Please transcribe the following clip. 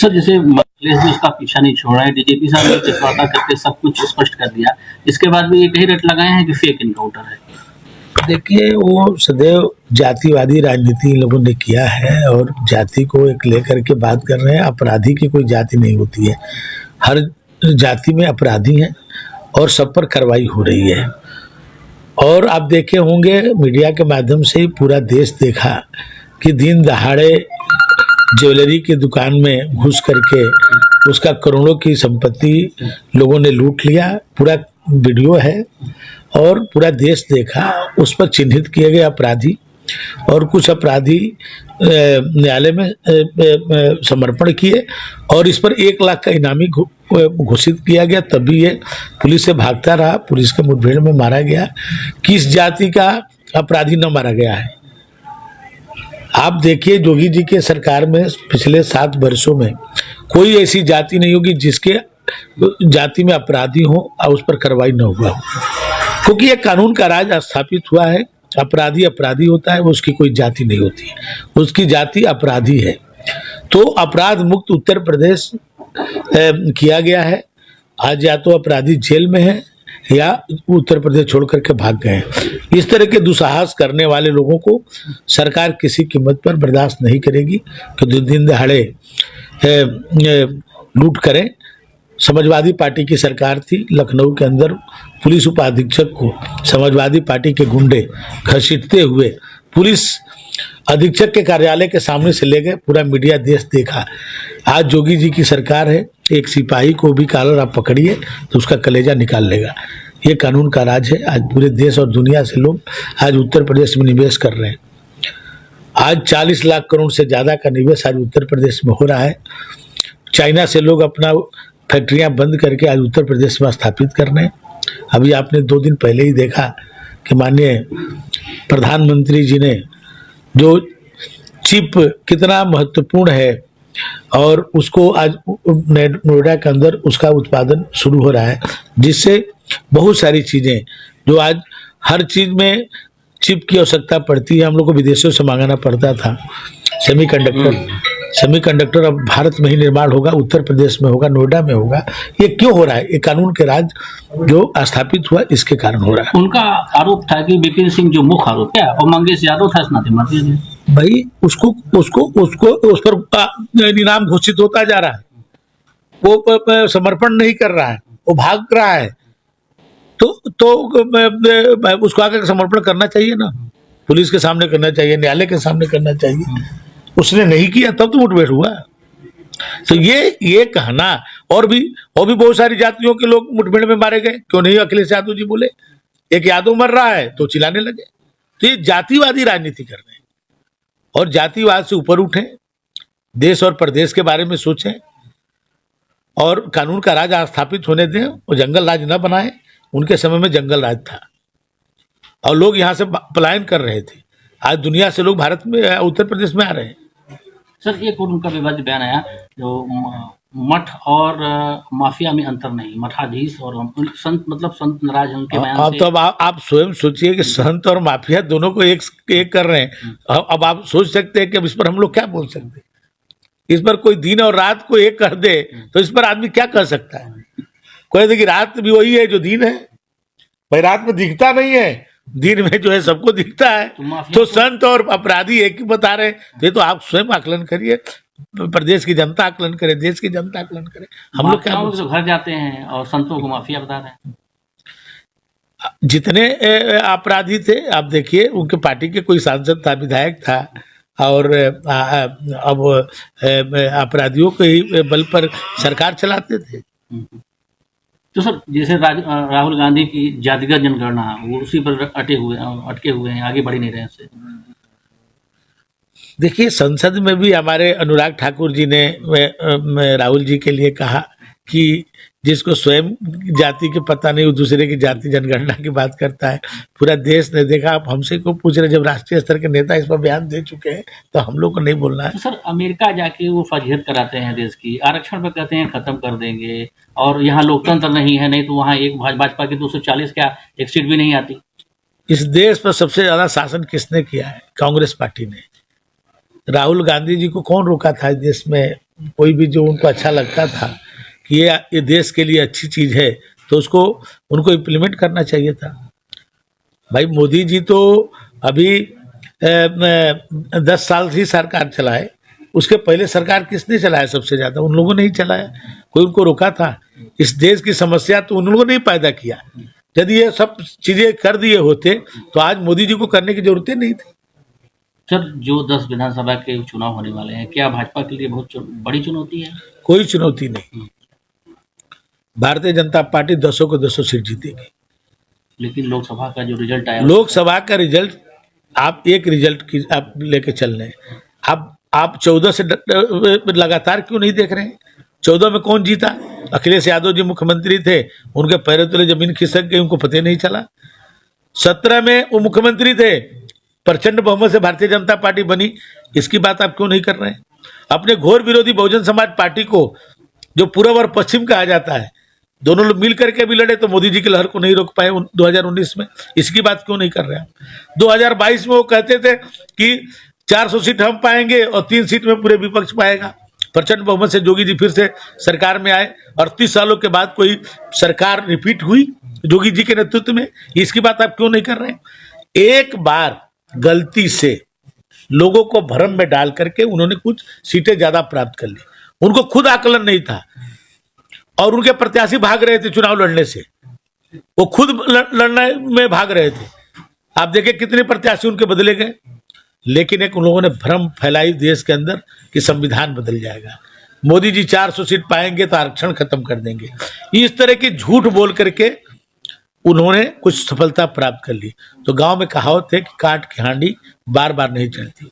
Sir जैसे अखिलेश जी उसका पीछा नहीं छोड़ रहा है, डीजीपी साहब ने प्रेस वार्ता करके सब कुछ स्पष्ट कर दिया, इसके बाद भी ये कहीं रट लगाए हैं कि फेक इनकाउंटर है। देखिए, वो सदैव जातिवादी राजनीति इन लोगों ने किया है और जाति को एक लेकर के बात कर रहे हैं। अपराधी की कोई जाति नहीं होती है, हर जाति में अपराधी हैं और सब पर कार्रवाई हो रही है। और आप देखे होंगे मीडिया के माध्यम से ही पूरा देश देखा कि दिन दहाड़े ज्वेलरी की दुकान में घुस करके उसका करोड़ों की संपत्ति लोगों ने लूट लिया। पूरा वीडियो है और पूरा देश देखा। उस पर चिन्हित किए गए अपराधी और कुछ अपराधी न्यायालय में समर्पण किए और इस पर 1 लाख का इनामी घोषित किया गया। तभी ये पुलिस से भागता रहा, पुलिस के मुठभेड़ में मारा गया। किस जाति का अपराधी न मारा गया है? आप देखिए, जोगी जी के सरकार में पिछले 7 वर्षों में कोई ऐसी जाति नहीं होगी जिसके जाति में अपराधी हो और उस पर कार्रवाई न हुआ हो, क्योंकि ये कानून का राज स्थापित हुआ है। अपराधी अपराधी होता है, उसकी कोई जाति नहीं होती है, उसकी जाति अपराधी है। तो अपराध मुक्त उत्तर प्रदेश किया गया है। आज या तो अपराधी जेल में है या उत्तर प्रदेश छोड़ करके भाग गए हैं। इस तरह के दुस्साहस करने वाले लोगों को सरकार किसी कीमत पर बर्दाश्त नहीं करेगी कि दिन दहाड़े लूट करें। समाजवादी पार्टी की सरकार थी, लखनऊ के अंदर पुलिस उपाधीक्षक को समाजवादी पार्टी के गुंडे घसीटते हुए पुलिस अधीक्षक के कार्यालय के सामने से ले गए। पूरा मीडिया देश देखा। आज जोगी जी की सरकार है, एक सिपाही को भी कॉलर आप पकड़िए तो उसका कलेजा निकाल लेगा। ये कानून का राज है। आज पूरे देश और दुनिया से लोग आज उत्तर प्रदेश में निवेश कर रहे हैं। आज 40 लाख करोड़ से ज़्यादा का निवेश आज उत्तर प्रदेश में हो रहा है। चाइना से लोग अपना फैक्ट्रियां बंद करके आज उत्तर प्रदेश में स्थापित कर रहे हैं। अभी आपने 2 दिन पहले ही देखा कि माननीय प्रधानमंत्री जी ने जो चिप कितना महत्वपूर्ण है और उसको आज नोएडा के अंदर उसका उत्पादन शुरू हो रहा है, जिससे बहुत सारी चीज़ें जो आज हर चीज़ में चिप की आवश्यकता पड़ती है, हम लोग को विदेशों से मंगाना पड़ता था। सेमीकंडक्टर अब भारत में ही निर्माण होगा, उत्तर प्रदेश में होगा, नोएडा में होगा। ये क्यों हो रहा है? ये कानून के राज जो स्थापित हुआ इसके कारण हो रहा है। उनका आरोप था कि विपिन सिंह जो मुख्य आरोप है और मंगेश यादव था स्नातक भाई उसको उस पर इनाम घोषित होता जा रहा है। वो समर्पण नहीं कर रहा है, वो भाग रहा है। तो उसको आकर समर्पण करना चाहिए ना, पुलिस के सामने करना चाहिए, न्यायालय के सामने करना चाहिए। उसने नहीं किया तब तो मुठभेड़ हुआ। तो ये कहना और भी बहुत सारी जातियों के लोग मुठभेड़ में मारे गए, क्यों नहीं अखिलेश यादव जी बोले? एक यादव मर रहा है तो चिल्लाने लगे। तो ये जातिवादी राजनीति कर रहे हैं और जातिवाद से ऊपर उठें, देश और प्रदेश के बारे में सोचें और कानून का राज स्थापित होने दें। वो जंगल राज न बनाए। उनके समय में जंगल राज था और लोग यहाँ से पलायन कर रहे थे। आज दुनिया से लोग भारत में उत्तर प्रदेश में आ रहे हैं। सर एक और उनका विवादित बयान आया जो मठ और माफिया में अंतर नहीं, मठाधीश और संत, मतलब संत नाराज उनके बयान से। तो अब आप स्वयं सोचिए कि संत और माफिया दोनों को एक कर रहे हैं। अब आप सोच सकते हैं कि अब इस पर हम लोग क्या बोल सकते हैं? इस पर कोई दिन और रात को एक कर दे तो इस पर आदमी क्या कर सकता है? कोई देखिए रात भी वही है जो दिन है। भाई रात में दिखता नहीं है, दिन में जो है सबको दिखता है। तो संत और अपराधी एक ही बता रहे हैं। ये तो आप स्वयं आकलन करिए, प्रदेश की जनता आकलन करे, देश की जनता आकलन करे। हम लोग क्या तो घर जाते हैं और संतों को माफिया बता रहे हैं। जितने अपराधी थे आप देखिए, उनके पार्टी के कोई सांसद था, विधायक था और अब अपराधियों के ही बल पर सरकार चलाते थे। तो सर जैसे राहुल गांधी की जातिगत जनगणना वो उसी पर अटके हुए हैं, आगे बढ़ नहीं रहे हैं। देखिए, संसद में भी हमारे अनुराग ठाकुर जी ने राहुल जी के लिए कहा कि जिसको स्वयं जाति के पता नहीं वो दूसरे की जाति जनगणना की बात करता है। पूरा देश ने देखा। आप हमसे को पूछ रहे, जब राष्ट्रीय स्तर के नेता इस पर बयान दे चुके हैं तो हम लोग को नहीं बोलना है। तो सर अमेरिका जाके वो फजीहत कराते हैं देश की, आरक्षण पर कहते हैं खत्म कर देंगे और यहाँ लोकतंत्र नहीं है, नहीं तो वहाँ एक भाजपा की 240 क्या एक सीट भी नहीं आती। इस देश पर सबसे ज्यादा शासन किसने किया है? कांग्रेस पार्टी ने। राहुल गांधी जी को कौन रोका था इस देश में कोई भी जो उनको अच्छा लगता था कि ये देश के लिए अच्छी चीज है तो उसको उनको इम्प्लीमेंट करना चाहिए था। भाई मोदी जी तो अभी 10 साल ही सरकार चलाए, उसके पहले सरकार किसने चलाया? सबसे ज्यादा उन लोगों ने ही चलाया। कोई उनको रोका था? इस देश की समस्या तो उन लोगों ने ही पैदा किया। यदि ये सब चीजें कर दिए होते तो आज मोदी जी को करने की जरूरत नहीं थी। सर, जो 10 विधानसभा के चुनाव होने वाले हैं, क्या भाजपा के लिए बहुत बड़ी चुनौती है? कोई चुनौती नहीं, भारतीय जनता पार्टी 10 को 10 सीट जीतेगी। लेकिन लोकसभा का जो रिजल्ट आया, लोकसभा का रिजल्ट आप एक रिजल्ट की आप लेके चल रहे हैं। आप 14 से लगातार क्यों नहीं देख रहे हैं? 14 में कौन जीता? अखिलेश यादव जी मुख्यमंत्री थे, उनके पैरों तले जमीन खिसक गई, उनको पता नहीं चला। 17 में वो मुख्यमंत्री थे, प्रचंड बहुमत से भारतीय जनता पार्टी बनी, इसकी बात आप क्यों नहीं कर रहे हैं? अपने घोर विरोधी बहुजन समाज पार्टी को, जो पूर्व और पश्चिम कहा जाता है, दोनों लोग मिल करके भी लड़े तो मोदी जी की लहर को नहीं रोक पाए 2019 में, इसकी बात क्यों नहीं कर रहे हैं? 2022 में वो कहते थे कि 400 सीट हम पाएंगे और 3 सीट में पूरे विपक्ष पाएगा। प्रचंड बहुमत से जोगी जी फिर से सरकार में आए, 38 सालों के बाद कोई सरकार रिपीट हुई जोगी जी के नेतृत्व में, इसकी बात आप क्यों नहीं कर रहे हैं? एक बार गलती से लोगों को भ्रम में डाल करके उन्होंने कुछ सीटें ज्यादा प्राप्त कर ली, उनको खुद आकलन नहीं था और उनके प्रत्याशी भाग रहे थे चुनाव लड़ने से, वो खुद लड़ने में भाग रहे थे। आप देखें कितने प्रत्याशी उनके बदले गए, लेकिन एक उन लोगों ने भ्रम फैलाई देश के अंदर कि संविधान बदल जाएगा, मोदी जी 400 सीट पाएंगे तो आरक्षण खत्म कर देंगे। इस तरह की झूठ बोल करके उन्होंने कुछ सफलता प्राप्त कर ली। तो गांव में कहावत है कि काट की हांडी बार बार नहीं चलती।